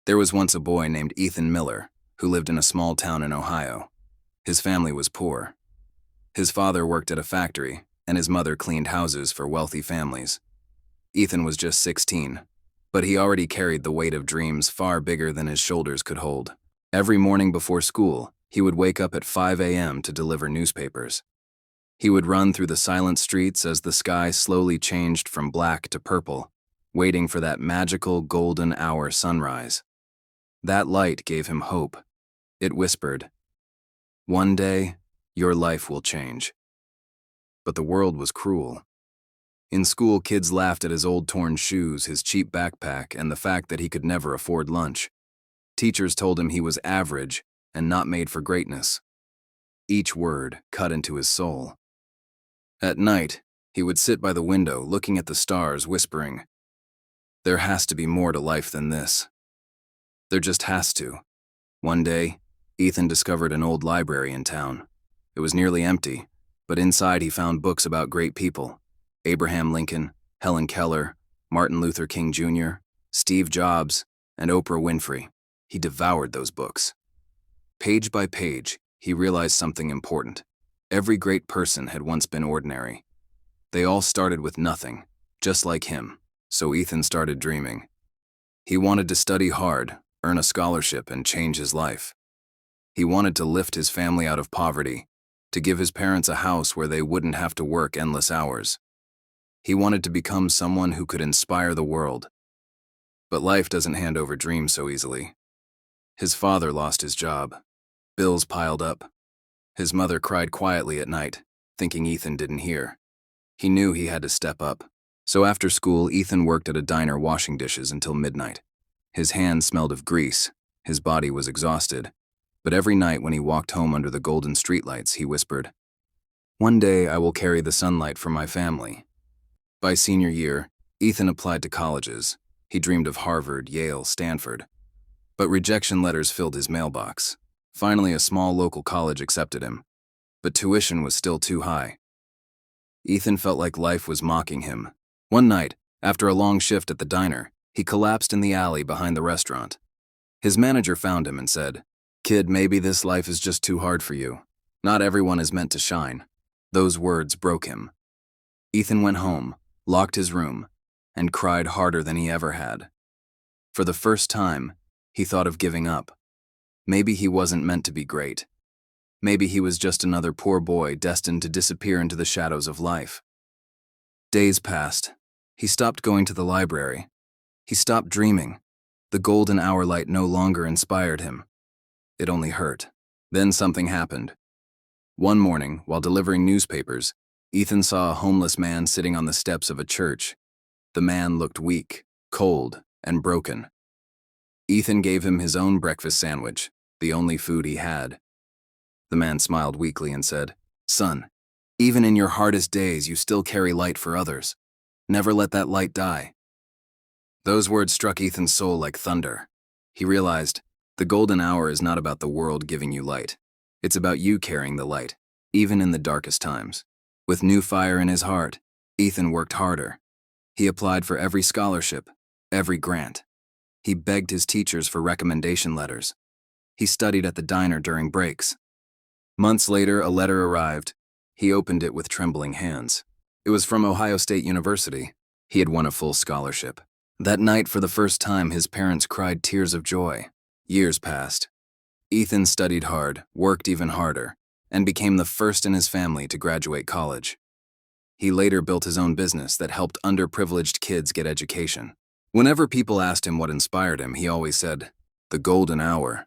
There was once a boy named Ethan Miller who lived in a small town in Ohio. His family was poor. His father worked at a factory, and his mother cleaned houses for wealthy families. Ethan was just 16, but he already carried the weight of dreams far bigger than his shoulders could hold. Every morning before school, he would wake up at 5 a.m. to deliver newspapers. He would run through the silent streets as the sky slowly changed from black to purple, waiting for that magical golden hour sunrise. That light gave him hope. It whispered, "One day, your life will change." But the world was cruel. In school, kids laughed at his old torn shoes, his cheap backpack, and the fact that he could never afford lunch. Teachers told him he was average and not made for greatness. Each word cut into his soul. At night, he would sit by the window looking at the stars, whispering, "There has to be more to life than this. There just has to." One day, Ethan discovered an old library in town. It was nearly empty, but inside he found books about great people: Abraham Lincoln, Helen Keller, Martin Luther King Jr., Steve Jobs, and Oprah Winfrey. He devoured those books. Page by page, he realized something important. Every great person had once been ordinary. They all started with nothing, just like him. So Ethan started dreaming. He wanted to study hard, earn a scholarship, and change his life. He wanted to lift his family out of poverty, to give his parents a house where they wouldn't have to work endless hours. He wanted to become someone who could inspire the world. But life doesn't hand over dreams so easily. His father lost his job. Bills piled up. His mother cried quietly at night, thinking Ethan didn't hear. He knew he had to step up. So after school, Ethan worked at a diner washing dishes until midnight. His hands smelled of grease. His body was exhausted. But every night when he walked home under the golden streetlights, he whispered, "One day I will carry the sunlight for my family." By senior year, Ethan applied to colleges. He dreamed of Harvard, Yale, Stanford. But rejection letters filled his mailbox. Finally, a small local college accepted him. But tuition was still too high. Ethan felt like life was mocking him. One night, after a long shift at the diner, he collapsed in the alley behind the restaurant. His manager found him and said, "Kid, maybe this life is just too hard for you. Not everyone is meant to shine." Those words broke him. Ethan went home, locked his room, and cried harder than he ever had. For the first time, he thought of giving up. Maybe he wasn't meant to be great. Maybe he was just another poor boy destined to disappear into the shadows of life. Days passed. He stopped going to the library. He stopped dreaming. The golden hour light no longer inspired him. It only hurt. Then something happened. One morning, while delivering newspapers, Ethan saw a homeless man sitting on the steps of a church. The man looked weak, cold, and broken. Ethan gave him his own breakfast sandwich, the only food he had. The man smiled weakly and said, "Son, even in your hardest days, you still carry light for others. Never let that light die." Those words struck Ethan's soul like thunder. He realized, the golden hour is not about the world giving you light. It's about you carrying the light, even in the darkest times. With new fire in his heart, Ethan worked harder. He applied for every scholarship, every grant. He begged his teachers for recommendation letters. He studied at the diner during breaks. Months later, a letter arrived. He opened it with trembling hands. It was from Ohio State University. He had won a full scholarship. That night, for the first time, his parents cried tears of joy. Years passed. Ethan studied hard, worked even harder, and became the first in his family to graduate college. He later built his own business that helped underprivileged kids get education. Whenever people asked him what inspired him, he always said, "The golden hour."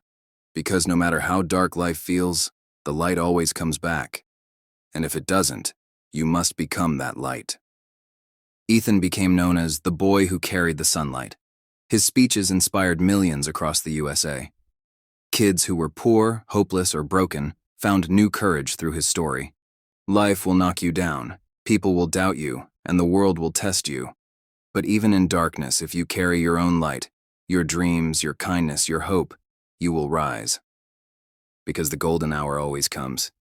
Because no matter how dark life feels, the light always comes back. And if it doesn't, you must become that light. Ethan became known as the boy who carried the sunlight. His speeches inspired millions across the USA. Kids who were poor, hopeless, or broken found new courage through his story. Life will knock you down, people will doubt you, and the world will test you. But even in darkness, if you carry your own light, your dreams, your kindness, your hope, you will rise. Because the golden hour always comes.